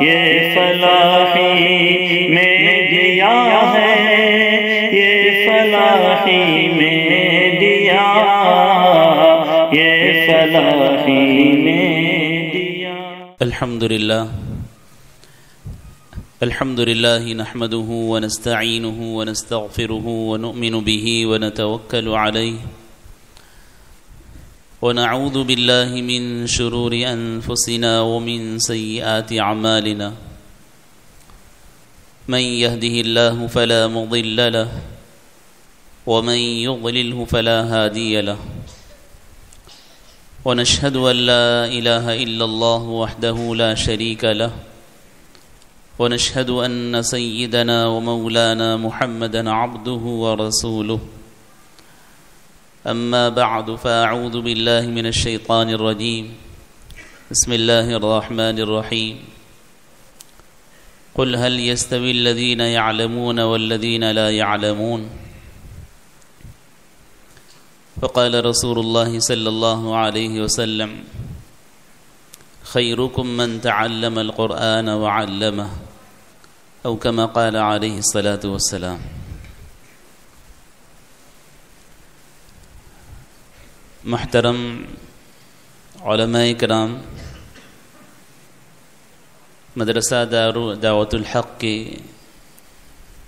یہ فلاحی میں دیا ہے، یہ فلاحی میں دیا، یہ فلاحی میں دیا۔ الحمد لله نحمده ونستعينه ونستغفره ونؤمن به ونتوكل عليه ونعوذ بالله من شرور أنفسنا ومن سيئات أعمالنا، من يهده الله فلا مضل له ومن يضلله فلا هادي له، ونشهد أن لا إله إلا الله وحده لا شريك له، ونشهد أن سيدنا ومولانا محمدا عبده ورسوله، أما بعد فأعوذ بالله من الشيطان الرجيم، بسم الله الرحمن الرحيم، قل هل يستوي الذين يعلمون والذين لا يعلمون، فقال رسول الله صلى الله عليه وسلم خيركم من تعلم القرآن وعلمه، أو كما قال عليه الصلاة والسلام۔ محترم علماء کرام، مدرسہ دعوت الحق کے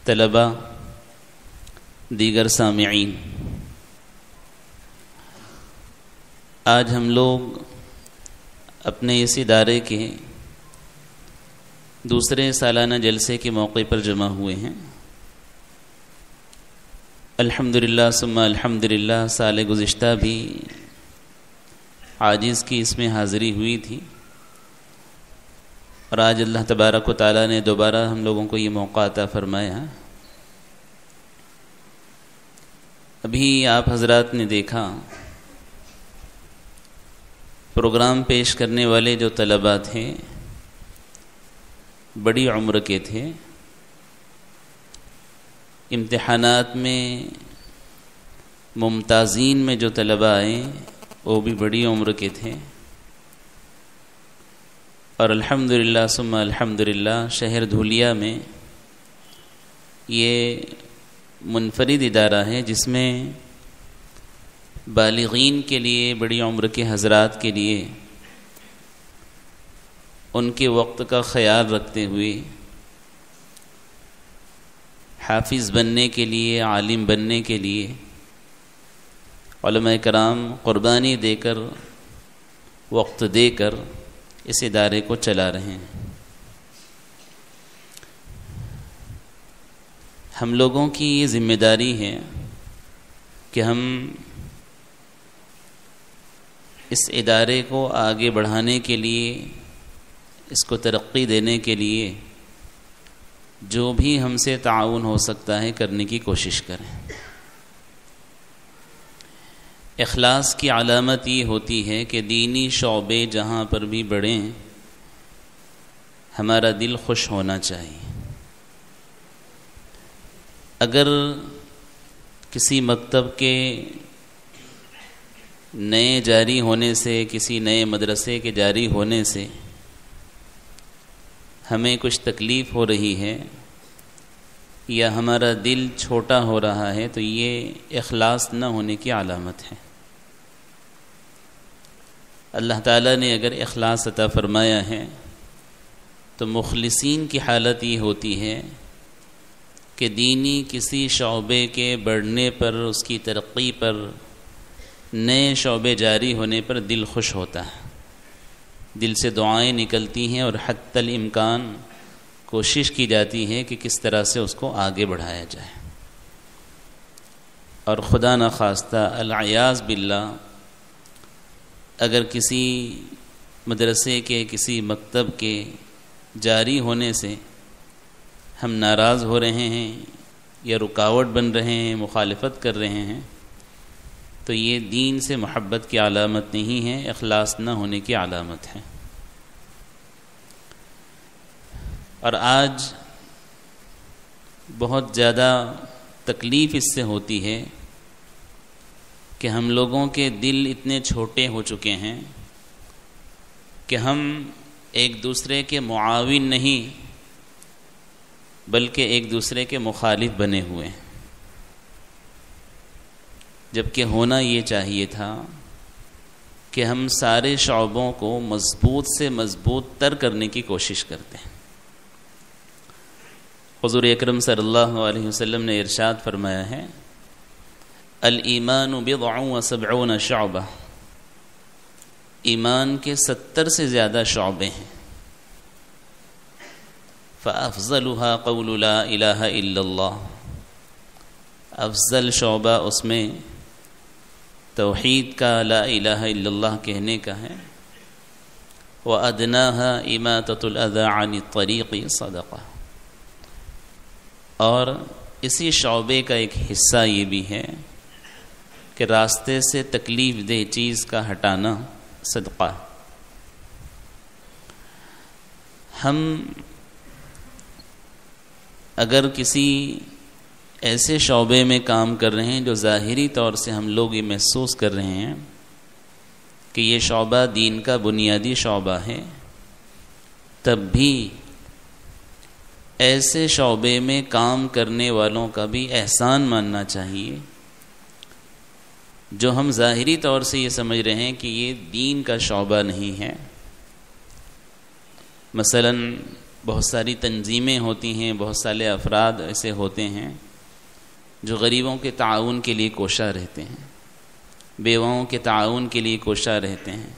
طلباء، دیگر سامعین، آج ہم لوگ اپنے اس ادارے کے دوسرے سالانہ جلسے کے موقع پر جمع ہوئے ہیں۔ الحمدللہ ثم الحمدللہ، سال گزشتہ بھی عاجز کی اس میں حاضری ہوئی تھی، اور آج اللہ تبارک و تعالیٰ نے دوبارہ ہم لوگوں کو یہ موقع عطا فرمایا۔ ابھی آپ حضرات نے دیکھا پروگرام پیش کرنے والے جو طلباء تھے بڑی عمر کے تھے، امتحانات میں ممتازین میں جو طلباء آئے وہ بھی بڑی عمر کے تھے، اور الحمدللہ ثم الحمدللہ شہر دھولیا میں یہ منفرد ادارہ ہے جس میں بالغین کے لیے، بڑی عمر کے حضرات کے لیے ان کے وقت کا خیال رکھتے ہوئے حافظ بننے کے لیے، عالم بننے کے لیے علماء کرام قربانی دے کر، وقت دے کر اس ادارے کو چلا رہے ہیں۔ ہم لوگوں کی یہ ذمہ داری ہے کہ ہم اس ادارے کو آگے بڑھانے کے لیے، اس کو ترقی دینے کے لیے جو بھی ہم سے تعاون ہو سکتا ہے کرنے کی کوشش کریں۔ اخلاص کی علامت یہ ہوتی ہے کہ دینی شعبے جہاں پر بھی بڑھیں ہمارا دل خوش ہونا چاہیے۔ اگر کسی مکتب کے نئے جاری ہونے سے، کسی نئے مدرسے کے جاری ہونے سے ہمیں کچھ تکلیف ہو رہی ہے یا ہمارا دل چھوٹا ہو رہا ہے تو یہ اخلاص نہ ہونے کی علامت ہے۔ اللہ تعالیٰ نے اگر اخلاص عطا فرمایا ہے تو مخلصین کی حالت یہ ہوتی ہے کہ دینی کسی شعبے کے بڑھنے پر، اس کی ترقی پر، نئے شعبے جاری ہونے پر دل خوش ہوتا ہے، دل سے دعائیں نکلتی ہیں، اور حتی الامکان کوشش کی جاتی ہے کہ کس طرح سے اس کو آگے بڑھایا جائے۔ اور خدا نخواستہ العیاذ باللہ اگر کسی مدرسے کے، کسی مکتب کے جاری ہونے سے ہم ناراض ہو رہے ہیں یا رکاوٹ بن رہے ہیں، مخالفت کر رہے ہیں، تو یہ دین سے محبت کی علامت نہیں ہے، اخلاص نہ ہونے کی علامت ہے۔ اور آج بہت زیادہ تکلیف اس سے ہوتی ہے کہ ہم لوگوں کے دل اتنے چھوٹے ہو چکے ہیں کہ ہم ایک دوسرے کے معاون نہیں بلکہ ایک دوسرے کے مخالف بنے ہوئے ہیں، جبکہ ہونا یہ چاہیے تھا کہ ہم سارے شعبوں کو مضبوط سے مضبوط تر کرنے کی کوشش کرتے ہیں۔ حضور اکرم صلی اللہ علیہ وسلم نے ارشاد فرمایا ہے، الایمان بضع و سبعون شعبہ، ایمان کے 70 سے زیادہ شعبے ہیں، فافضلها قول لا الہ الا اللہ، افضل شعبہ اس میں توحید کا، لا الہ الا اللہ کہنے کا ہے، وَأَدْنَاهَا إِمَاتَةُ الْأَذَى عَنِ الطَّرِيقِ صَدَقَةٌ، اور اسی شعبے کا ایک حصہ یہ بھی ہے کہ راستے سے تکلیف دہ چیز کا ہٹانا صدقہ۔ ہم اگر کسی ایسے شعبے میں کام کر رہے ہیں جو ظاہری طور سے ہم لوگ یہ محسوس کر رہے ہیں کہ یہ شعبہ دین کا بنیادی شعبہ ہے، تب بھی ایسے شعبے میں کام کرنے والوں کا بھی احسان ماننا چاہیے جو ہم ظاہری طور سے یہ سمجھ رہے ہیں کہ یہ دین کا شعبہ نہیں ہے۔ مثلا بہت ساری تنظیمیں ہوتی ہیں، بہت سارے افراد ایسے ہوتے ہیں جو غریبوں کے تعاون کے لیے کوشاں رہتے ہیں، بیواؤں کے تعاون کے لیے کوشاں رہتے ہیں،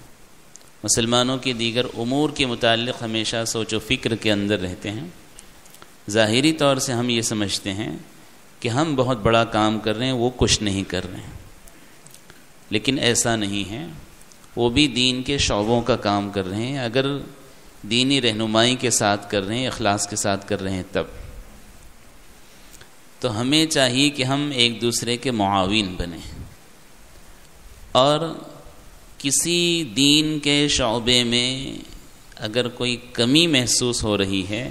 مسلمانوں کے دیگر امور کے متعلق ہمیشہ سوچ و فکر کے اندر رہتے ہیں۔ ظاہری طور سے ہم یہ سمجھتے ہیں کہ ہم بہت بڑا کام کر رہے ہیں، وہ کچھ نہیں کر رہے ہیں، لیکن ایسا نہیں ہے، وہ بھی دین کے شعبوں کا کام کر رہے ہیں۔ اگر دینی رہنمائی کے ساتھ کر رہے ہیں، اخلاص کے ساتھ کر رہے ہیں، تب تو ہمیں چاہیے کہ ہم ایک دوسرے کے معاون بنیں، اور کسی دین کے شعبے میں اگر کوئی کمی محسوس ہو رہی ہے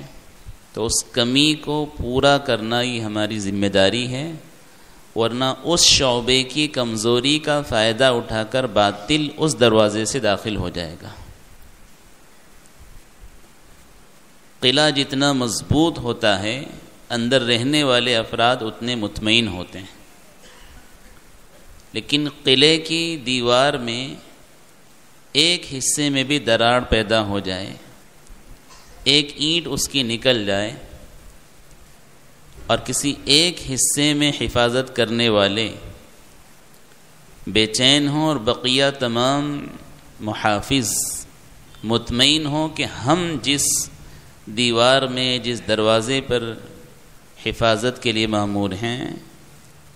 تو اس کمی کو پورا کرنا ہی ہماری ذمہ داری ہے، ورنہ اس شعبے کی کمزوری کا فائدہ اٹھا کر باطل اس دروازے سے داخل ہو جائے گا۔ قلعہ جتنا مضبوط ہوتا ہے، اندر رہنے والے افراد اتنے مطمئن ہوتے ہیں، لیکن قلعے کی دیوار میں ایک حصے میں بھی دراڑ پیدا ہو جائے، ایک اینٹ اس کی نکل جائے، اور کسی ایک حصے میں حفاظت کرنے والے بے چین ہوں اور بقیہ تمام محافظ مطمئن ہوں کہ ہم جس دیوار میں، جس دروازے پر حفاظت کے لیے مامور ہیں،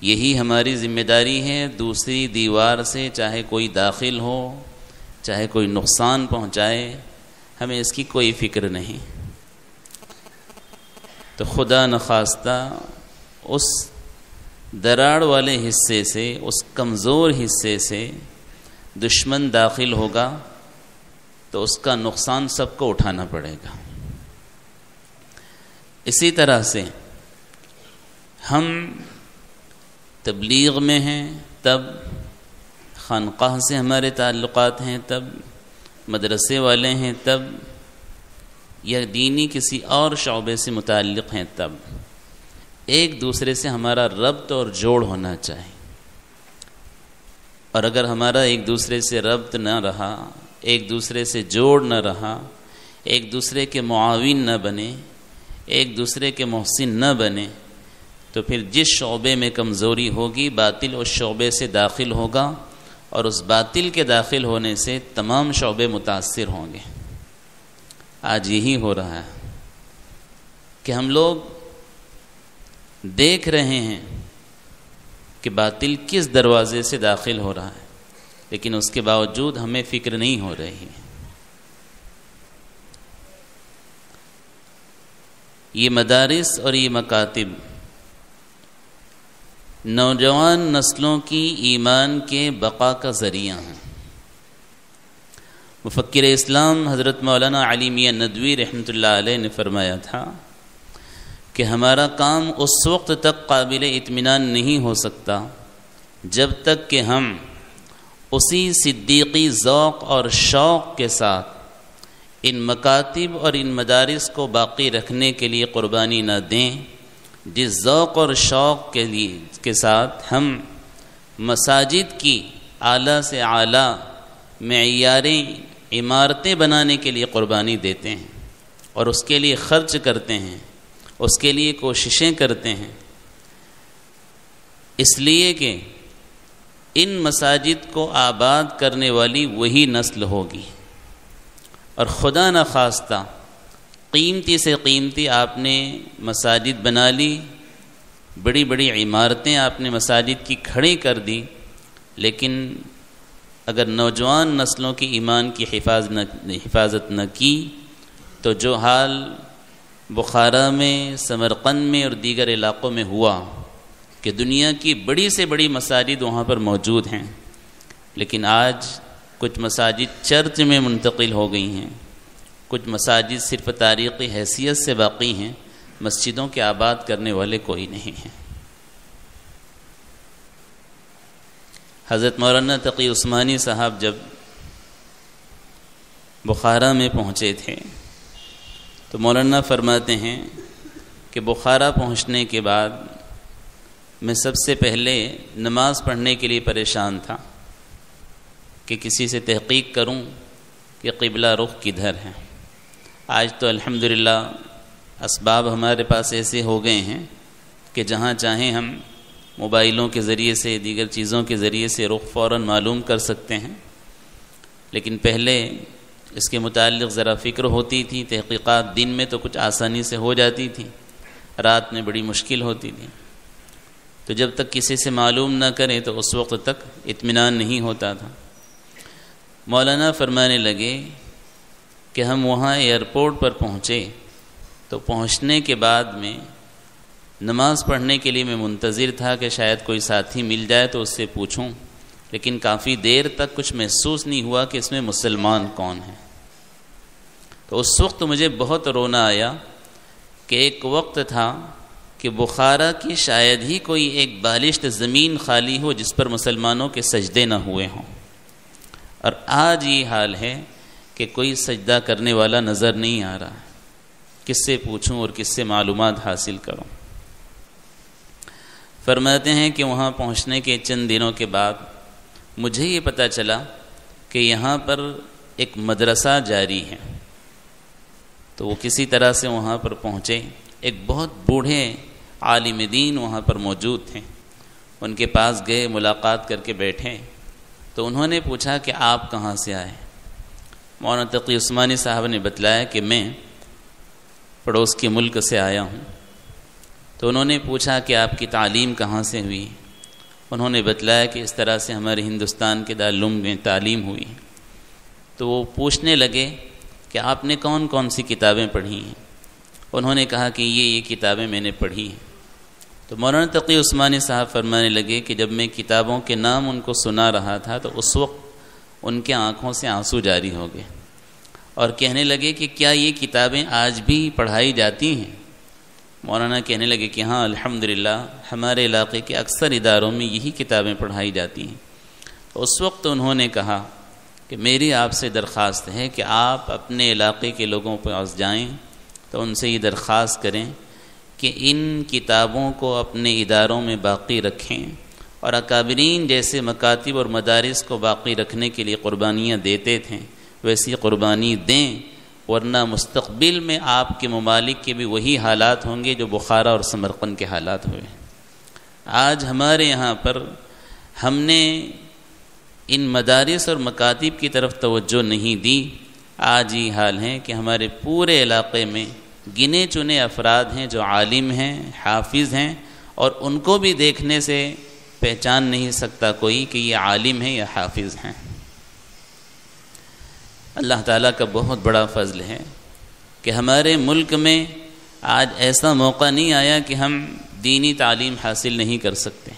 یہی ہماری ذمہ داری ہے، دوسری دیوار سے چاہے کوئی داخل ہو، چاہے کوئی نقصان پہنچائے، ہمیں اس کی کوئی فکر نہیں۔ تو خدا نخواستہ اس دراڑ والے حصے سے، اس کمزور حصے سے دشمن داخل ہوگا تو اس کا نقصان سب کو اٹھانا پڑے گا۔ اسی طرح سے ہم تبلیغ میں ہیں تب، خانقاہ سے ہمارے تعلقات ہیں تب، مدرسے والے ہیں تب، یا دینی کسی اور شعبے سے متعلق ہیں تب، ایک دوسرے سے ہمارا ربط اور جوڑ ہونا چاہیے۔ اور اگر ہمارا ایک دوسرے سے ربط نہ رہا، ایک دوسرے سے جوڑ نہ رہا، ایک دوسرے کے معاون نہ بنے، ایک دوسرے کے محسن نہ بنے، تو پھر جس شعبے میں کمزوری ہوگی، باطل اس شعبے سے داخل ہوگا، اور اس باطل کے داخل ہونے سے تمام شعبے متاثر ہوں گے۔ آج یہی ہو رہا ہے کہ ہم لوگ دیکھ رہے ہیں کہ باطل کس دروازے سے داخل ہو رہا ہے، لیکن اس کے باوجود ہمیں فکر نہیں ہو رہی۔ یہ مدارس اور یہ مکاتب نوجوان نسلوں کی ایمان کے بقا کا ذریعہ ہیں۔ مفکر اسلام حضرت مولانا علی میاں ندوی رحمۃ اللہ علیہ نے فرمایا تھا کہ ہمارا کام اس وقت تک قابل اطمینان نہیں ہو سکتا جب تک کہ ہم اسی صدیقی ذوق اور شوق کے ساتھ ان مکاتب اور ان مدارس کو باقی رکھنے کے لیے قربانی نہ دیں جس ذوق اور شوق کے ساتھ ہم مساجد کی اعلیٰ سے اعلیٰ معیاریں عمارتیں بنانے کے لیے قربانی دیتے ہیں اور اس کے لیے خرچ کرتے ہیں، اس کے لیے کوششیں کرتے ہیں، اس لیے کہ ان مساجد کو آباد کرنے والی وہی نسل ہوگی، اور خدا نخواستہ قیمتی سے قیمتی آپ نے مساجد بنا لی، بڑی بڑی عمارتیں آپ نے مساجد کی کھڑی کر دی، لیکن اگر نوجوان نسلوں کی ایمان کی حفاظت نہ کی تو جو حال بخارا میں، سمرقند میں اور دیگر علاقوں میں ہوا کہ دنیا کی بڑی سے بڑی مساجد وہاں پر موجود ہیں، لیکن آج کچھ مساجد چرچ میں منتقل ہو گئی ہیں، کچھ مساجد صرف تاریخی حیثیت سے باقی ہیں، مسجدوں کے آباد کرنے والے کوئی نہیں ہیں۔ حضرت مولانا تقی عثمانی صاحب جب بخارا میں پہنچے تھے تو مولانا فرماتے ہیں کہ بخارا پہنچنے کے بعد میں سب سے پہلے نماز پڑھنے کے لیے پریشان تھا کہ کسی سے تحقیق کروں کہ قبلہ رخ کدھر ہے۔ آج تو الحمدللہ اسباب ہمارے پاس ایسے ہو گئے ہیں کہ جہاں چاہیں ہم موبائلوں کے ذریعے سے، دیگر چیزوں کے ذریعے سے رخ فوراً معلوم کر سکتے ہیں، لیکن پہلے اس کے متعلق ذرا فکر ہوتی تھی، تحقیقات دن میں تو کچھ آسانی سے ہو جاتی تھی، رات میں بڑی مشکل ہوتی تھی، تو جب تک کسی سے معلوم نہ کریں تو اس وقت تک اطمینان نہیں ہوتا تھا۔ مولانا فرمانے لگے کہ ہم وہاں ایئرپورٹ پر پہنچے تو پہنچنے کے بعد میں نماز پڑھنے کے لیے میں منتظر تھا کہ شاید کوئی ساتھی مل جائے تو اس سے پوچھوں، لیکن کافی دیر تک کچھ محسوس نہیں ہوا کہ اس میں مسلمان کون ہیں۔ تو اس وقت مجھے بہت رونا آیا کہ ایک وقت تھا کہ بخارا کی شاید ہی کوئی ایک بالشت زمین خالی ہو جس پر مسلمانوں کے سجدے نہ ہوئے ہوں، اور آج یہ حال ہے کہ کوئی سجدہ کرنے والا نظر نہیں آ رہا ہے۔ کس سے پوچھوں اور کس سے معلومات حاصل کروں؟ فرماتے ہیں کہ وہاں پہنچنے کے چند دنوں کے بعد مجھے یہ پتہ چلا کہ یہاں پر ایک مدرسہ جاری ہے، تو وہ کسی طرح سے وہاں پر پہنچے۔ ایک بہت بوڑھے عالم دین وہاں پر موجود تھے، ان کے پاس گئے، ملاقات کر کے بیٹھے تو انہوں نے پوچھا کہ آپ کہاں سے آئے؟ مولانا تقی عثمانی صاحب نے بتلایا کہ میں پڑوس کے ملک سے آیا ہوں۔ تو انہوں نے پوچھا کہ آپ کی تعلیم کہاں سے ہوئی؟ انہوں نے بتلایا کہ اس طرح سے ہمارے ہندوستان کے دارالعلوم میں تعلیم ہوئی۔ تو وہ پوچھنے لگے کہ آپ نے کون کون سی کتابیں پڑھی ہیں؟ انہوں نے کہا کہ یہ کتابیں میں نے پڑھی ہیں۔ تو مولانا تقی عثمانی صاحب فرمانے لگے کہ جب میں کتابوں کے نام ان کو سنا رہا تھا تو اس وقت ان کے آنکھوں سے آنسو جاری ہو گئے اور کہنے لگے کہ کیا یہ کتابیں آج بھی پڑھائی جاتی ہیں؟ مولانا کہنے لگے کہ ہاں الحمدللہ ہمارے علاقے کے اکثر اداروں میں یہی کتابیں پڑھائی جاتی ہیں۔ اس وقت انہوں نے کہا کہ میری آپ سے درخواست ہے کہ آپ اپنے علاقے کے لوگوں کے پاس جائیں تو ان سے یہ درخواست کریں کہ ان کتابوں کو اپنے اداروں میں باقی رکھیں اور اکابرین جیسے مکاتب اور مدارس کو باقی رکھنے کے لیے قربانیاں دیتے تھے ویسی قربانی دیں، ورنہ مستقبل میں آپ کے ممالک کے بھی وہی حالات ہوں گے جو بخارا اور سمرقند کے حالات ہوئے۔ آج ہمارے یہاں پر ہم نے ان مدارس اور مکاتب کی طرف توجہ نہیں دی۔ آج یہ حال ہے کہ ہمارے پورے علاقے میں گنے چنے افراد ہیں جو عالم ہیں، حافظ ہیں، اور ان کو بھی دیکھنے سے پہچان نہیں سکتا کوئی کہ یہ عالم ہیں یا حافظ ہیں۔ اللہ تعالیٰ کا بہت بڑا فضل ہے کہ ہمارے ملک میں آج ایسا موقع نہیں آیا کہ ہم دینی تعلیم حاصل نہیں کر سکتے۔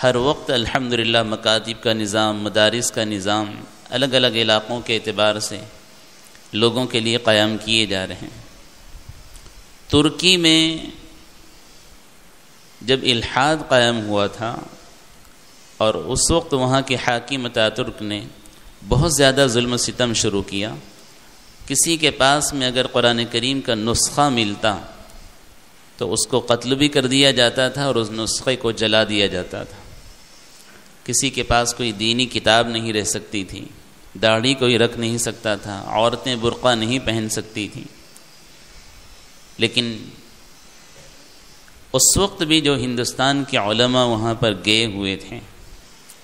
ہر وقت الحمدللہ مکاتب کا نظام، مدارس کا نظام الگ الگ علاقوں کے اعتبار سے لوگوں کے لیے قائم کیے جا رہے ہیں۔ ترکی میں جب الحاد قائم ہوا تھا اور اس وقت وہاں کے حاکم اتاترک نے بہت زیادہ ظلم و ستم شروع کیا کسی کے پاس میں اگر قرآن کریم کا نسخہ ملتا تو اس کو قتل بھی کر دیا جاتا تھا اور اس نسخے کو جلا دیا جاتا تھا۔ کسی کے پاس کوئی دینی کتاب نہیں رہ سکتی تھی، داڑھی کوئی رکھ نہیں سکتا تھا، عورتیں برقع نہیں پہن سکتی تھیں۔ لیکن اس وقت بھی جو ہندوستان کے علماء وہاں پر گئے ہوئے تھے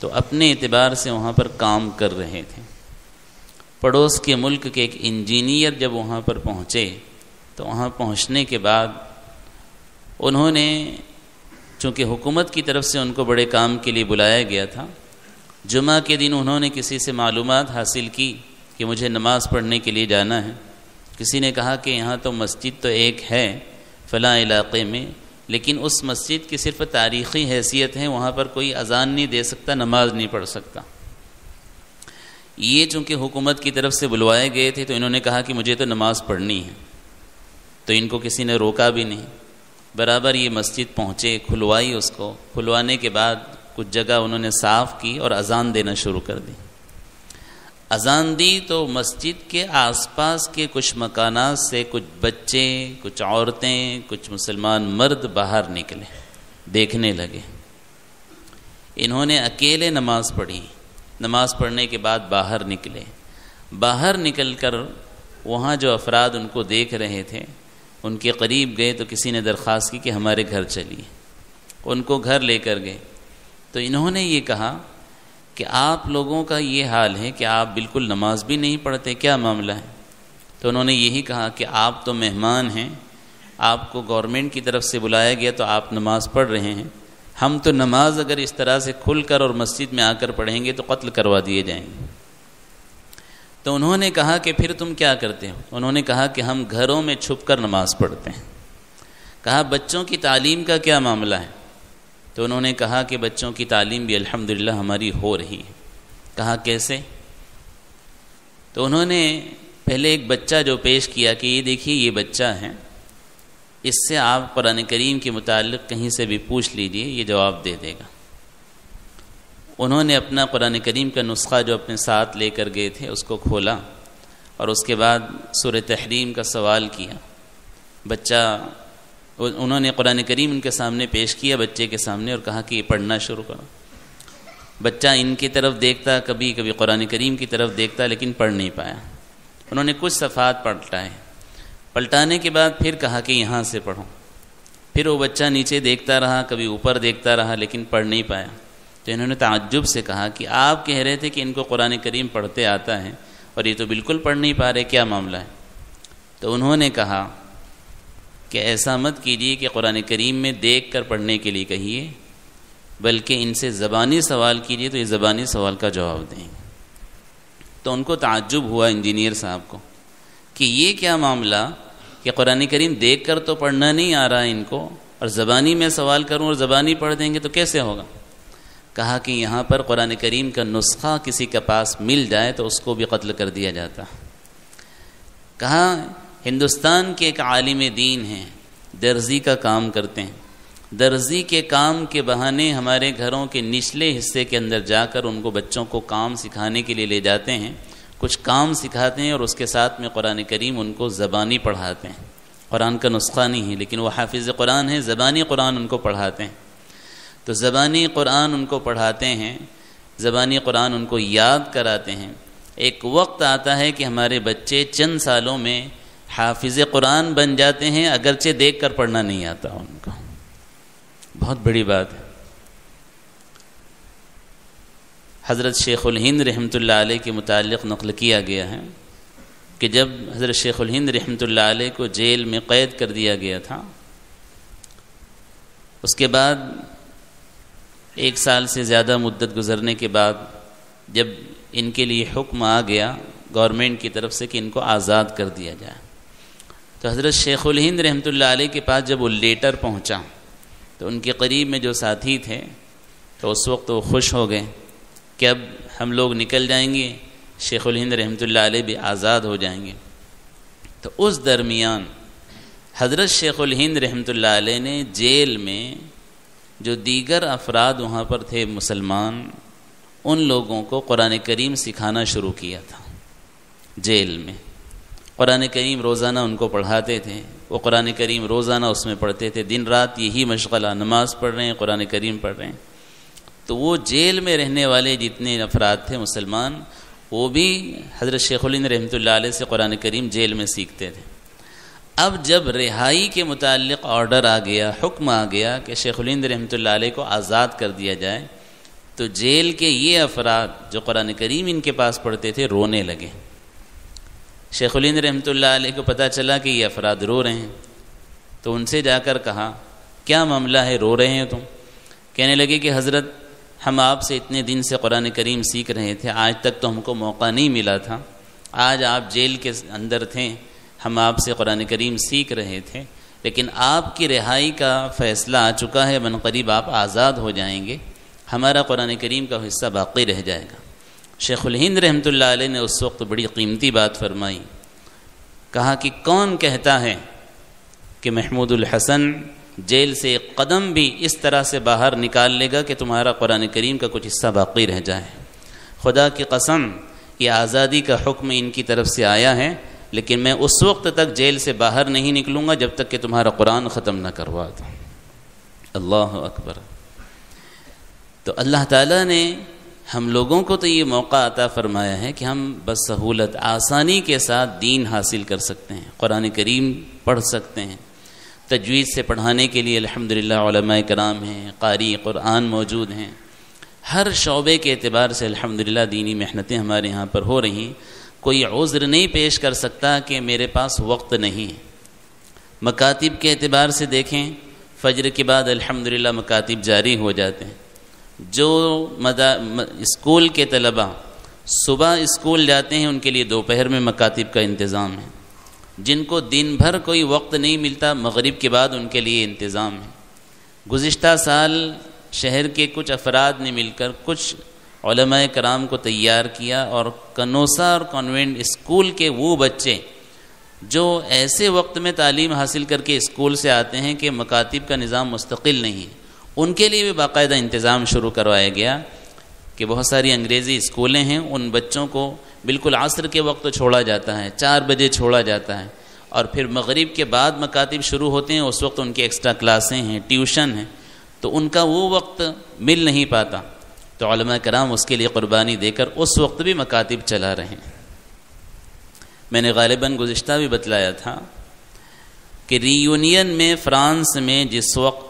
تو اپنے اعتبار سے وہاں پر کام کر رہے تھے۔ پڑوس کے ملک کے ایک انجینئر جب وہاں پر پہنچے تو وہاں پہنچنے کے بعد انہوں نے، چونکہ حکومت کی طرف سے ان کو بڑے کام کے لیے بلایا گیا تھا، جمعہ کے دن انہوں نے کسی سے معلومات حاصل کی کہ مجھے نماز پڑھنے کے لیے جانا ہے۔ کسی نے کہا کہ یہاں تو مسجد تو ایک ہے فلاں علاقے میں، لیکن اس مسجد کی صرف تاریخی حیثیت ہے، وہاں پر کوئی اذان نہیں دے سکتا، نماز نہیں پڑھ سکتا۔ یہ چونکہ حکومت کی طرف سے بلوائے گئے تھے تو انہوں نے کہا کہ مجھے تو نماز پڑھنی ہے، تو ان کو کسی نے روکا بھی نہیں۔ برابر یہ مسجد پہنچے، کھلوائی، اس کو کھلوانے کے بعد کچھ جگہ انہوں نے صاف کی اور اذان دینا شروع کر دی۔ اذان دی تو مسجد کے آس پاس کے کچھ مکانات سے کچھ بچے، کچھ عورتیں، کچھ مسلمان مرد باہر نکلے، دیکھنے لگے۔ انہوں نے اکیلے نماز پڑھی، نماز پڑھنے کے بعد باہر نکلے۔ باہر نکل کر وہاں جو افراد ان کو دیکھ رہے تھے ان کے قریب گئے تو کسی نے درخواست کی کہ ہمارے گھر چلیے۔ ان کو گھر لے کر گئے تو انہوں نے یہ کہا کہ آپ لوگوں کا یہ حال ہے کہ آپ بالکل نماز بھی نہیں پڑھتے، کیا معاملہ ہے؟ تو انہوں نے یہی کہا کہ آپ تو مہمان ہیں، آپ کو گورنمنٹ کی طرف سے بلایا گیا تو آپ نماز پڑھ رہے ہیں، ہم تو نماز اگر اس طرح سے کھل کر اور مسجد میں آ کر پڑھیں گے تو قتل کروا دیے جائیں گے۔ تو انہوں نے کہا کہ پھر تم کیا کرتے ہو؟ انہوں نے کہا کہ ہم گھروں میں چھپ کر نماز پڑھتے ہیں۔ کہا بچوں کی تعلیم کا کیا معاملہ ہے؟ تو انہوں نے کہا کہ بچوں کی تعلیم بھی الحمدللہ ہماری ہو رہی ہے۔ کہا کیسے؟ تو انہوں نے پہلے ایک بچہ جو پیش کیا کہ یہ دیکھیے یہ بچہ ہے، اس سے آپ قرآن کریم کے متعلق کہیں سے بھی پوچھ لیجئے، یہ جواب دے دے گا۔ انہوں نے اپنا قرآن کریم کا نسخہ جو اپنے ساتھ لے کر گئے تھے اس کو کھولا اور اس کے بعد سورہ تحریم کا سوال کیا۔ بچہ، انہوں نے قرآن کریم ان کے سامنے پیش کیا بچے کے سامنے اور کہا کہ یہ پڑھنا شروع کرو۔ بچہ ان کی طرف دیکھتا، کبھی کبھی قرآن کریم کی طرف دیکھتا، لیکن پڑھ نہیں پایا۔ انہوں نے کچھ صفحات پلٹائے، پلٹانے کے بعد پھر کہا کہ یہاں سے پڑھو۔ پھر وہ بچہ نیچے دیکھتا رہا، کبھی اوپر دیکھتا رہا، لیکن پڑھ نہیں پایا۔ تو انہوں نے تعجب سے کہا کہ آپ کہہ رہے تھے کہ ان کو قرآن کریم پڑھتے آتا ہے اور یہ تو بالکل پڑھ نہیں پا رہے، کیا معاملہ ہے؟ تو انہوں نے کہا کہ ایسا مت کیجیے کہ قرآن کریم میں دیکھ کر پڑھنے کے لیے کہیے، بلکہ ان سے زبانی سوال کیجیے تو یہ زبانی سوال کا جواب دیں۔ تو ان کو تعجب ہوا انجینئر صاحب کو کہ یہ کیا معاملہ کہ قرآن کریم دیکھ کر تو پڑھنا نہیں آ رہا ان کو، اور زبانی میں سوال کروں اور زبانی پڑھ دیں گے تو کیسے ہوگا؟ کہا کہ یہاں پر قرآن کریم کا نسخہ کسی کے پاس مل جائے تو اس کو بھی قتل کر دیا جاتا۔ کہا ہندوستان کے ایک عالم دین ہیں، درزی کا کام کرتے ہیں، درزی کے کام کے بہانے ہمارے گھروں کے نچلے حصے کے اندر جا کر ان کو بچوں کو کام سکھانے کے لیے لے جاتے ہیں، کچھ کام سکھاتے ہیں اور اس کے ساتھ میں قرآن کریم ان کو زبانی پڑھاتے ہیں۔ قرآن کا نسخہ نہیں ہے لیکن وہ حافظ قرآن ہے، زبانی قرآن ان کو پڑھاتے ہیں۔ تو زبانی قرآن ان کو پڑھاتے ہیں، زبانی قرآن ان کو یاد کراتے ہیں۔ ایک وقت آتا ہے کہ ہمارے بچے چند سالوں میں حافظ قرآن بن جاتے ہیں، اگرچہ دیکھ کر پڑھنا نہیں آتا ان کو۔ بہت بڑی بات ہے۔ حضرت شیخ الہند رحمۃ اللہ علیہ کے متعلق نقل کیا گیا ہے کہ جب حضرت شیخ الہند رحمۃ اللہ علیہ کو جیل میں قید کر دیا گیا تھا، اس کے بعد 1 سال سے زیادہ مدت گزرنے کے بعد جب ان کے لیے حکم آ گیا گورنمنٹ کی طرف سے کہ ان کو آزاد کر دیا جائے، تو حضرت شیخ الہند رحمۃ اللہ علیہ کے پاس جب وہ لیٹر پہنچا تو ان کے قریب میں جو ساتھی تھے تو اس وقت وہ خوش ہو گئے کہ اب ہم لوگ نکل جائیں گے، شیخ الہند رحمۃ اللہ علیہ بھی آزاد ہو جائیں گے۔ تو اس درمیان حضرت شیخ الہند رحمۃ اللہ علیہ نے جیل میں جو دیگر افراد وہاں پر تھے مسلمان، ان لوگوں کو قرآن کریم سکھانا شروع کیا تھا جیل میں، قرآن کریم روزانہ ان کو پڑھاتے تھے، وہ قرآن کریم روزانہ اس میں پڑھتے تھے، دن رات یہی مشغلہ، نماز پڑھ رہے ہیں، قرآن کریم پڑھ رہے ہیں۔ تو وہ جیل میں رہنے والے جتنے افراد تھے مسلمان، وہ بھی حضرت شیخ الہند رحمۃ اللہ علیہ سے قرآن کریم جیل میں سیکھتے تھے۔ اب جب رہائی کے متعلق آرڈر آ گیا، حکم آ گیا کہ شیخ الہند رحمۃ اللہ علیہ کو آزاد کر دیا جائے، تو جیل کے یہ افراد جو قرآن کریم ان کے پاس پڑھتے تھے رونے لگے۔ شیخ الہند رحمۃ اللہ علیہ کو پتہ چلا کہ یہ افراد رو رہے ہیں، تو ان سے جا کر کہا کیا معاملہ ہے، رو رہے ہیں تم؟ کہنے لگے کہ حضرت ہم آپ سے اتنے دن سے قرآن کریم سیکھ رہے تھے، آج تک تو ہم کو موقع نہیں ملا تھا، آج آپ جیل کے اندر تھے، ہم آپ سے قرآن کریم سیکھ رہے تھے، لیکن آپ کی رہائی کا فیصلہ آ چکا ہے، بنقریب آپ آزاد ہو جائیں گے، ہمارا قرآن کریم کا حصہ باقی رہ جائے گا۔ شیخ الہند رحمۃ اللہ علیہ نے اس وقت بڑی قیمتی بات فرمائی، کہا کہ کون کہتا ہے کہ محمود الحسن جیل سے ایک قدم بھی اس طرح سے باہر نکال لے گا کہ تمہارا قرآن کریم کا کچھ حصہ باقی رہ جائے؟ خدا کی قسم یہ آزادی کا حکم ان کی طرف سے آیا ہے، لیکن میں اس وقت تک جیل سے باہر نہیں نکلوں گا جب تک کہ تمہارا قرآن ختم نہ کروا دوں۔ اللہ اکبر۔ تو اللہ تعالیٰ نے ہم لوگوں کو تو یہ موقع عطا فرمایا ہے کہ ہم بسہولت آسانی کے ساتھ دین حاصل کر سکتے ہیں، قرآن کریم پڑھ سکتے ہیں، تجوید سے پڑھانے کے لیے الحمدللہ علماء کرام ہیں، قاری قرآن موجود ہیں، ہر شعبے کے اعتبار سے الحمدللہ دینی محنتیں ہمارے ہاں پر ہو رہی ہیں۔ کوئی عذر نہیں پیش کر سکتا کہ میرے پاس وقت نہیں ہے۔ مکاتب کے اعتبار سے دیکھیں، فجر کے بعد الحمدللہ مکاتب جاری ہو جاتے ہیں۔ جو اسکول کے طلباء صبح اسکول جاتے ہیں ان کے لیے دوپہر میں مکاتب کا انتظام ہے، جن کو دن بھر کوئی وقت نہیں ملتا مغرب کے بعد ان کے لیے انتظام ہے۔ گزشتہ سال شہر کے کچھ افراد نے مل کر کچھ علماء کرام کو تیار کیا، اور کنوسا اور کانوینٹ اسکول کے وہ بچے جو ایسے وقت میں تعلیم حاصل کر کے اسکول سے آتے ہیں کہ مکاتب کا نظام مستقل نہیں ہے، ان کے لیے بھی باقاعدہ انتظام شروع کروایا گیا کہ بہت ساری انگریزی اسکولیں ہیں، ان بچوں کو بالکل عصر کے وقت چھوڑا جاتا ہے، 4 بجے چھوڑا جاتا ہے، اور پھر مغرب کے بعد مکاتب شروع ہوتے ہیں، اس وقت ان کے ایکسٹرا کلاسیں ہیں، ٹیوشن ہیں، تو ان کا وہ وقت مل نہیں پاتا، تو علماء کرام اس کے لیے قربانی دے کر اس وقت بھی مکاتب چلا رہے ہیں۔ میں نے غالباً گزشتہ بھی بتلایا تھا کہ ری یونین میں فرانس میں جس وقت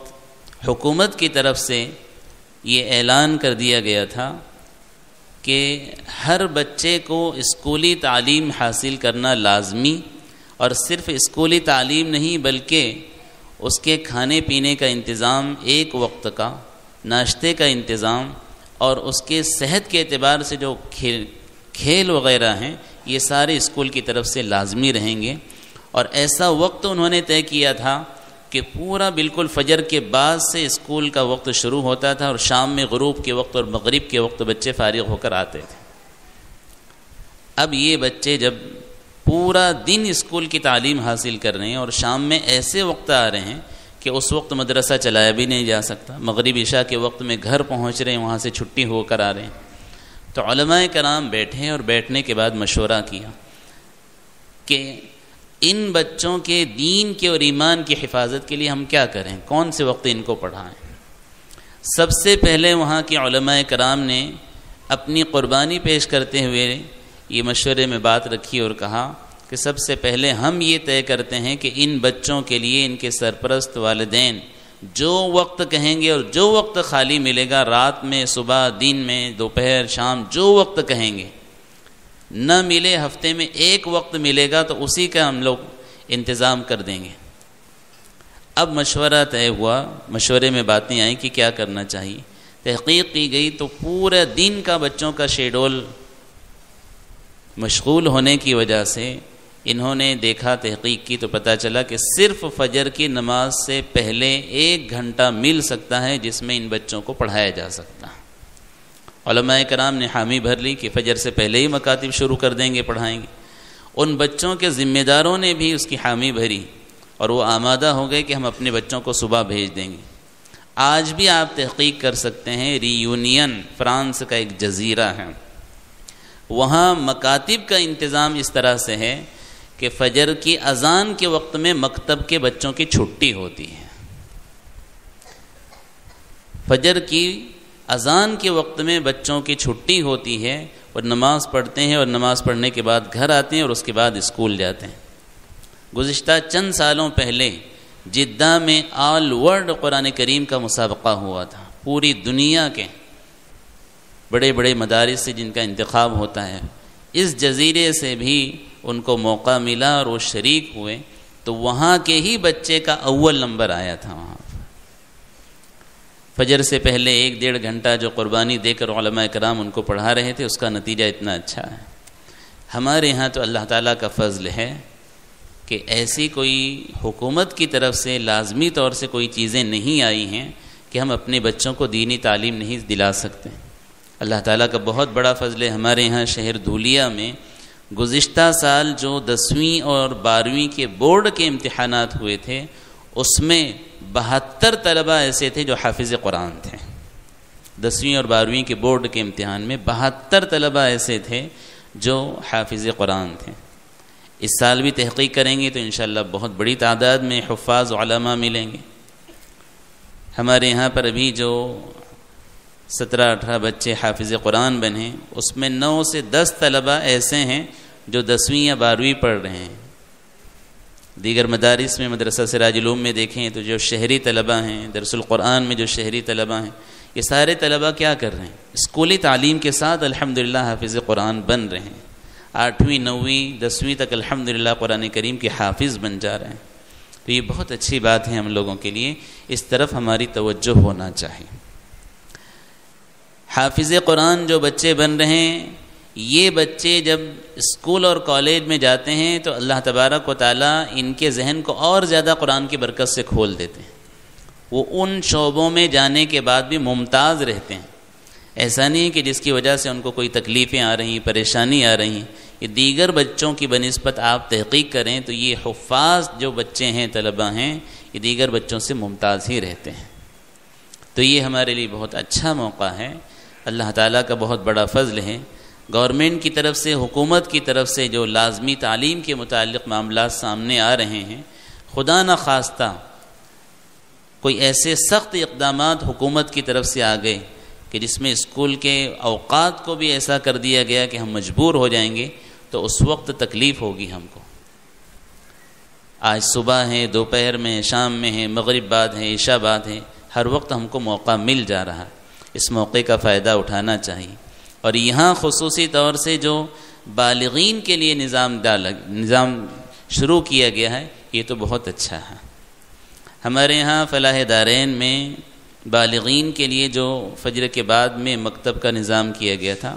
حکومت کی طرف سے یہ اعلان کر دیا گیا تھا کہ ہر بچے کو اسکولی تعلیم حاصل کرنا لازمی، اور صرف اسکولی تعلیم نہیں بلکہ اس کے کھانے پینے کا انتظام، ایک وقت کا ناشتے کا انتظام، اور اس کے صحت کے اعتبار سے جو کھیل وغیرہ ہیں یہ سارے اسکول کی طرف سے لازمی رہیں گے۔ اور ایسا وقت انہوں نے طے کیا تھا کہ پورا بالکل فجر کے بعد سے اسکول کا وقت شروع ہوتا تھا، اور شام میں غروب کے وقت اور مغرب کے وقت بچے فارغ ہو کر آتے تھے۔ اب یہ بچے جب پورا دن اسکول کی تعلیم حاصل کر رہے ہیں اور شام میں ایسے وقت آ رہے ہیں کہ اس وقت مدرسہ چلایا بھی نہیں جا سکتا، مغرب عشاء کے وقت میں گھر پہنچ رہے ہیں، وہاں سے چھٹی ہو کر آ رہے ہیں، تو علماء کرام بیٹھے اور بیٹھنے کے بعد مشورہ کیا کہ ان بچوں کے دین کے اور ایمان کی حفاظت کے لیے ہم کیا کریں، کون سے وقت ان کو پڑھائیں۔ سب سے پہلے وہاں کے علماء کرام نے اپنی قربانی پیش کرتے ہوئے یہ مشورے میں بات رکھی اور کہا کہ سب سے پہلے ہم یہ طے کرتے ہیں کہ ان بچوں کے لیے ان کے سرپرست والدین جو وقت کہیں گے اور جو وقت خالی ملے گا، رات میں، صبح، دن میں، دوپہر، شام، جو وقت کہیں گے، نہ ملے ہفتے میں ایک وقت ملے گا تو اسی کا ہم لوگ انتظام کر دیں گے۔ اب مشورہ طے ہوا، مشورے میں باتیں آئیں کہ کیا کرنا چاہیے، تحقیق کی گئی تو پورے دن کا بچوں کا شیڈول مشغول ہونے کی وجہ سے انہوں نے دیکھا، تحقیق کی تو پتہ چلا کہ صرف فجر کی نماز سے پہلے 1 گھنٹہ مل سکتا ہے جس میں ان بچوں کو پڑھایا جا سکتا ہے۔ علماء کرام نے حامی بھر لی کہ فجر سے پہلے ہی مکاتب شروع کر دیں گے، پڑھائیں گے۔ ان بچوں کے ذمہ داروں نے بھی اس کی حامی بھری اور وہ آمادہ ہو گئے کہ ہم اپنے بچوں کو صبح بھیج دیں گے۔ آج بھی آپ تحقیق کر سکتے ہیں، ری یونین فرانس کا ایک جزیرہ ہے، وہاں مکاتب کا انتظام اس طرح سے ہے کہ فجر کی اذان کے وقت میں مکتب کے بچوں کی چھٹی ہوتی ہے. فجر کی اذان کے وقت میں بچوں کی چھٹی ہوتی ہے اور نماز پڑھتے ہیں، اور نماز پڑھنے کے بعد گھر آتے ہیں اور اس کے بعد اسکول جاتے ہیں. گزشتہ چند سالوں پہلے جدہ میں آل ورلڈ قرآن کریم کا مسابقہ ہوا تھا. پوری دنیا کے بڑے بڑے مدارس سے جن کا انتخاب ہوتا ہے، اس جزیرے سے بھی ان کو موقع ملا اور وہ شریک ہوئے، تو وہاں کے ہی بچے کا اول نمبر آیا تھا. وہاں فجر سے پہلے 1-1.5 گھنٹہ جو قربانی دے کر علماء کرام ان کو پڑھا رہے تھے، اس کا نتیجہ اتنا اچھا ہے. ہمارے ہاں تو اللہ تعالیٰ کا فضل ہے کہ ایسی کوئی حکومت کی طرف سے لازمی طور سے کوئی چیزیں نہیں آئی ہیں کہ ہم اپنے بچوں کو دینی تعلیم نہیں دلا سکتے. اللہ تعالیٰ کا بہت بڑا فضل ہے. ہمارے یہاں شہر دھولیا میں گزشتہ سال جو 10ویں اور 12ویں کے بورڈ کے امتحانات ہوئے تھے، اس میں 72 طلبہ ایسے تھے جو حافظ قرآن تھے. 10ویں اور 12ویں کے بورڈ کے امتحان میں 72 طلبہ ایسے تھے جو حافظ قرآن تھے. اس سال بھی تحقیق کریں گے تو انشاءاللہ بہت بڑی تعداد میں حفاظ علماء ملیں گے. ہمارے یہاں پر ابھی جو 17-18 بچے حافظ قرآن بنے، اس میں 9 سے 10 طلبہ ایسے ہیں جو 10ویں یا 12ویں پڑھ رہے ہیں. دیگر مدارس میں مدرسہ سراج العلوم میں دیکھیں تو جو شہری طلبہ ہیں، درس القرآن میں جو شہری طلبہ ہیں، یہ سارے طلبہ کیا کر رہے ہیں؟ اسکولی تعلیم کے ساتھ الحمدللہ حافظ قرآن بن رہے ہیں. 8ویں 9ویں 10ویں تک الحمدللہ قرآن کریم کے حافظ بن جا رہے ہیں. تو یہ بہت اچھی بات ہے ہم لوگوں کے لیے، اس طرف ہماری توجہ ہونا چاہیے. حافظ قرآن جو بچے بن رہے ہیں، یہ بچے جب اسکول اور کالج میں جاتے ہیں تو اللہ تبارک و تعالیٰ ان کے ذہن کو اور زیادہ قرآن کی برکت سے کھول دیتے ہیں. وہ ان شعبوں میں جانے کے بعد بھی ممتاز رہتے ہیں. ایسا نہیں کہ جس کی وجہ سے ان کو کوئی تکلیفیں آ رہی ہیں، پریشانی آ رہی ہیں. یہ دیگر بچوں کی بنسبت آپ تحقیق کریں تو یہ حفاظ جو بچے ہیں، طلبہ ہیں، یہ دیگر بچوں سے ممتاز ہی رہتے ہیں. تو یہ ہمارے لیے بہت اچھا موقع ہے. اللہ تعالیٰ کا بہت بڑا فضل ہے. گورنمنٹ کی طرف سے، حکومت کی طرف سے جو لازمی تعلیم کے متعلق معاملات سامنے آ رہے ہیں، خدا نہ خواستہ کوئی ایسے سخت اقدامات حکومت کی طرف سے آ گئے کہ جس میں اسکول کے اوقات کو بھی ایسا کر دیا گیا کہ ہم مجبور ہو جائیں گے، تو اس وقت تکلیف ہوگی ہم کو. آج صبح ہے، دوپہر میں ہے، شام میں ہے، مغرب بعد ہے، عشاء بعد ہے، ہر وقت ہم کو موقع مل جا رہا ہے. اس موقع کا فائدہ اٹھانا چاہیے. اور یہاں خصوصی طور سے جو بالغین کے لیے نظام شروع کیا گیا ہے، یہ تو بہت اچھا ہے. ہمارے یہاں فلاح دارین میں بالغین کے لیے جو فجر کے بعد میں مکتب کا نظام کیا گیا تھا،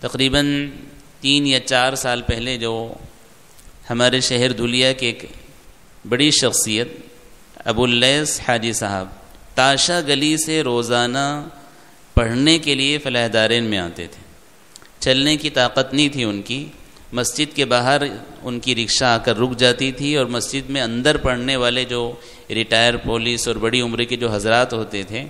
تقریباً 3 یا 4 سال پہلے جو ہمارے شہر دھولیا کے ایک بڑی شخصیت ابو اللیث حاجی صاحب تاشا گلی سے روزانہ پڑھنے کے لیے فلاح دارین میں آتے تھے. چلنے کی طاقت نہیں تھی ان کی. مسجد کے باہر ان کی رکشہ آ کر رک جاتی تھی، اور مسجد میں اندر پڑھنے والے جو ریٹائر پولیس اور بڑی عمر کے جو حضرات ہوتے تھے،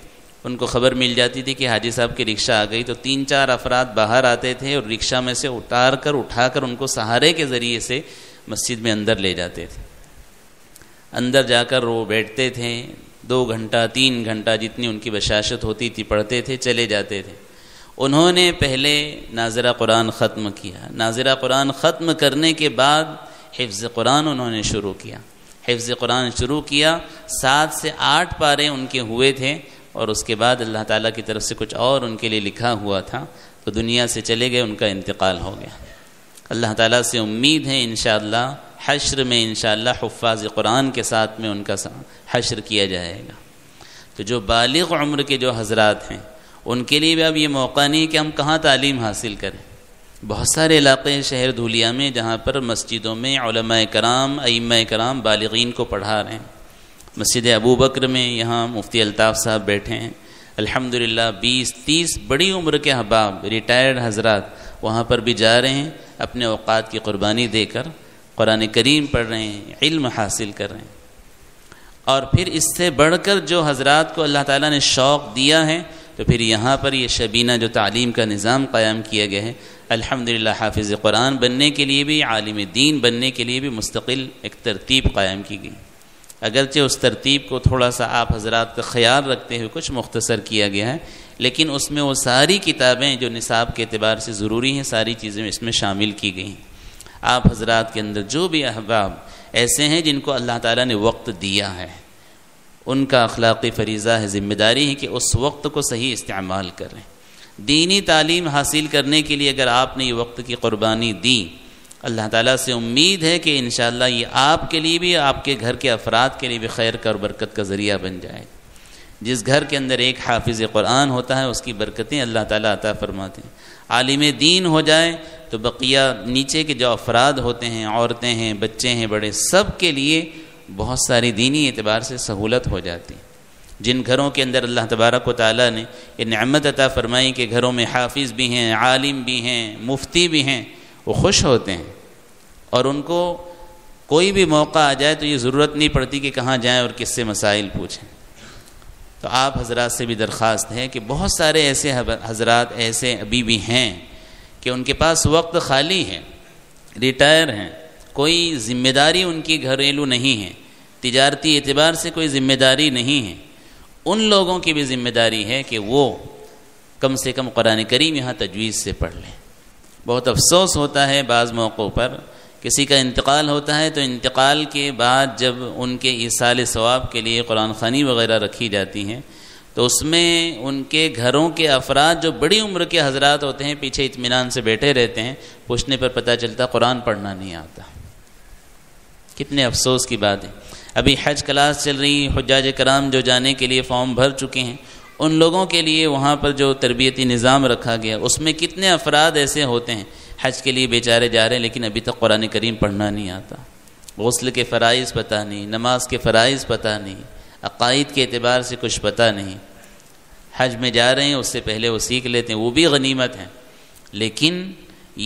ان کو خبر مل جاتی تھی کہ حاجی صاحب کی رکشہ آ گئی، تو 3-4 افراد باہر آتے تھے اور رکشہ میں سے اٹھا کر ان کو سہارے کے ذریعے سے مسجد میں اندر لے جاتے تھے. اندر جا کر وہ بیٹھتے تھے، 2 گھنٹہ 3 گھنٹہ جتنی ان کی بشاشت ہوتی تھی پڑھتے تھے، چلے جاتے تھے. انہوں نے پہلے ناظرہ قرآن ختم کیا. ناظرہ قرآن ختم کرنے کے بعد حفظ قرآن انہوں نے شروع کیا. حفظ قرآن شروع کیا، 7 سے 8 پارے ان کے ہوئے تھے، اور اس کے بعد اللہ تعالیٰ کی طرف سے کچھ اور ان کے لیے لکھا ہوا تھا، تو دنیا سے چلے گئے، ان کا انتقال ہو گیا. اللہ تعالیٰ سے امید ہے انشاءاللہ حشر میں انشاءاللہ حفاظ قرآن کے ساتھ میں ان کا حشر کیا جائے گا. تو جو بالغ عمر کے جو حضرات ہیں، ان کے لیے بھی اب یہ موقع نہیں کہ ہم کہاں تعلیم حاصل کریں. بہت سارے علاقے ہیں شہر دھولیا میں جہاں پر مسجدوں میں علماء کرام، ائمہ کرام بالغین کو پڑھا رہے ہیں. مسجد ابو بکر میں یہاں مفتی الطاف صاحب بیٹھے ہیں، الحمدللہ 20-30 بڑی عمر کے احباب، ریٹائرڈ حضرات وہاں پر بھی جا رہے ہیں، اپنے اوقات کی قربانی دے کر قرآن کریم پڑھ رہے ہیں، علم حاصل کر رہے ہیں. اور پھر اس سے بڑھ کر جو حضرات کو اللہ تعالیٰ نے شوق دیا ہے، تو پھر یہاں پر یہ شبینہ جو تعلیم کا نظام قائم کیا گیا ہے، الحمدللہ حافظ قرآن بننے کے لیے بھی، عالم دین بننے کے لیے بھی مستقل ایک ترتیب قائم کی گئی. اگرچہ اس ترتیب کو تھوڑا سا آپ حضرات کا خیال رکھتے ہوئے کچھ مختصر کیا گیا ہے، لیکن اس میں وہ ساری کتابیں جو نصاب کے اعتبار سے ضروری ہیں ساری چیزیں اس میں شامل کی گئی ہیں. آپ حضرات کے اندر جو بھی احباب ایسے ہیں جن کو اللہ تعالیٰ نے وقت دیا ہے، ان کا اخلاقی فریضہ ہے، ذمہ داری ہے کہ اس وقت کو صحیح استعمال کریں. دینی تعلیم حاصل کرنے کے لیے اگر آپ نے یہ وقت کی قربانی دی، اللہ تعالیٰ سے امید ہے کہ انشاءاللہ یہ آپ کے لیے بھی، آپ کے گھر کے افراد کے لیے بھی خیر کا اور برکت کا ذریعہ بن جائے. جس گھر کے اندر ایک حافظ قرآن ہوتا ہے اس کی برکتیں اللہ تعالیٰ عطا فرماتے ہیں. عالم دین ہو جائے تو بقیہ نیچے کے جو افراد ہوتے ہیں، عورتیں ہیں، بچے ہیں، بڑے، سب کے لیے بہت ساری دینی اعتبار سے سہولت ہو جاتی. جن گھروں کے اندر اللہ تبارک و تعالیٰ نے یہ نعمت عطا فرمائی کہ گھروں میں حافظ بھی ہیں، عالم بھی ہیں، مفتی بھی ہیں، وہ خوش ہوتے ہیں اور ان کو کوئی بھی موقع آ جائے تو یہ ضرورت نہیں پڑتی کہ کہاں جائیں اور کس سے مسائل پوچھیں. تو آپ حضرات سے بھی درخواست ہے کہ بہت سارے ایسے حضرات ایسے ابھی بھی ہیں کہ ان کے پاس وقت خالی ہے، ریٹائر ہیں، کوئی ذمہ داری ان کی گھریلو نہیں ہے، تجارتی اعتبار سے کوئی ذمہ داری نہیں ہے. ان لوگوں کی بھی ذمہ داری ہے کہ وہ کم سے کم قرآن کریم یہاں تجوید سے پڑھ لیں. بہت افسوس ہوتا ہے بعض موقعوں پر کسی کا انتقال ہوتا ہے تو انتقال کے بعد جب ان کے ایصال ثواب کے لیے قرآن خوانی وغیرہ رکھی جاتی ہیں تو اس میں ان کے گھروں کے افراد جو بڑی عمر کے حضرات ہوتے ہیں پیچھے اطمینان سے بیٹھے رہتے ہیں، پوچھنے پر پتہ چلتا قرآن پڑھنا نہیں آتا. کتنے افسوس کی بات ہے. ابھی حج کلاس چل رہی، حجاج کرام جو جانے کے لیے فارم بھر چکے ہیں، ان لوگوں کے لیے وہاں پر جو تربیتی نظام رکھا گیا اس میں کتنے افراد ایسے ہوتے ہیں حج کے لیے بیچارے جا رہے ہیں لیکن ابھی تک قرآن کریم پڑھنا نہیں آتا، غسل کے فرائض پتہ نہیں، نماز کے فرائض پتہ نہیں، عقائد کے اعتبار سے کچھ پتہ نہیں. حج میں جا رہے ہیں اس سے پہلے وہ سیکھ لیتے ہیں، وہ بھی غنیمت ہیں. لیکن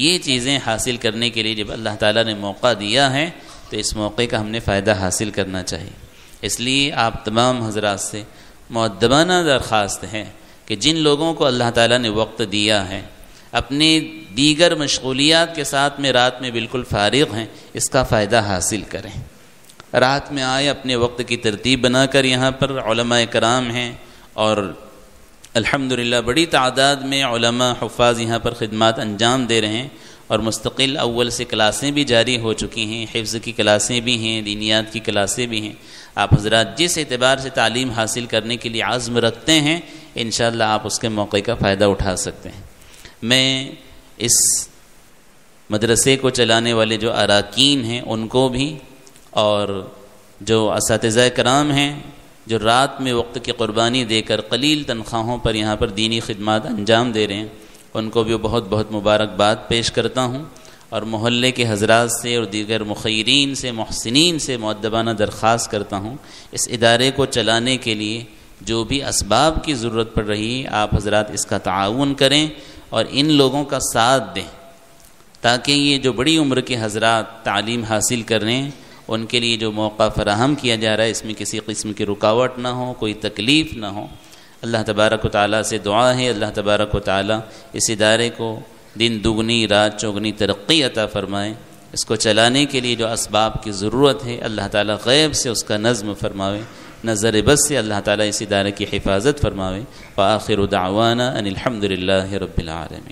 یہ چیزیں حاصل کرنے کے لیے جب اللہ تعالیٰ نے موقع دیا ہے تو اس موقع کا ہم نے فائدہ حاصل کرنا چاہیے. اس لیے آپ تمام حضرات سے مؤدبانہ درخواست ہے کہ جن لوگوں کو اللہ تعالیٰ نے وقت دیا ہے، اپنے دیگر مشغولیات کے ساتھ میں رات میں بالکل فارغ ہیں، اس کا فائدہ حاصل کریں. رات میں آئے، اپنے وقت کی ترتیب بنا کر یہاں پر علماء کرام ہیں اور الحمدللہ بڑی تعداد میں علماء حفاظ یہاں پر خدمات انجام دے رہے ہیں اور مستقل اول سے کلاسیں بھی جاری ہو چکی ہیں، حفظ کی کلاسیں بھی ہیں، دینیات کی کلاسیں بھی ہیں. آپ حضرات جس اعتبار سے تعلیم حاصل کرنے کے لیے عزم رکھتے ہیں انشاءاللہ آپ اس کے موقع کا فائدہ اٹھا سکتے ہیں. میں اس مدرسے کو چلانے والے جو اراکین ہیں ان کو بھی اور جو اساتذہ کرام ہیں جو رات میں وقت کی قربانی دے کر قلیل تنخواہوں پر یہاں پر دینی خدمات انجام دے رہے ہیں ان کو بھی بہت بہت مبارکباد پیش کرتا ہوں. اور محلے کے حضرات سے اور دیگر مخیرین سے، محسنین سے مؤدبانہ درخواست کرتا ہوں اس ادارے کو چلانے کے لیے جو بھی اسباب کی ضرورت پڑ رہی ہے آپ حضرات اس کا تعاون کریں اور ان لوگوں کا ساتھ دیں تاکہ یہ جو بڑی عمر کے حضرات تعلیم حاصل کر رہے ہیں ان کے لیے جو موقع فراہم کیا جا رہا ہے اس میں کسی قسم کی رکاوٹ نہ ہو، کوئی تکلیف نہ ہو. اللہ تبارک و تعالیٰ سے دعا ہے اللہ تبارک و تعالیٰ اس ادارے کو دن دگنی رات چوگنی ترقی عطا فرمائے. اس کو چلانے کے لیے جو اسباب کی ضرورت ہے اللہ تعالیٰ غیب سے اس کا نظم فرماوے، نظر بس سے اللہ تعالیٰ اس ادارے کی حفاظت فرماوے. وآخر دعوانا ان الحمد للہ رب العالمین.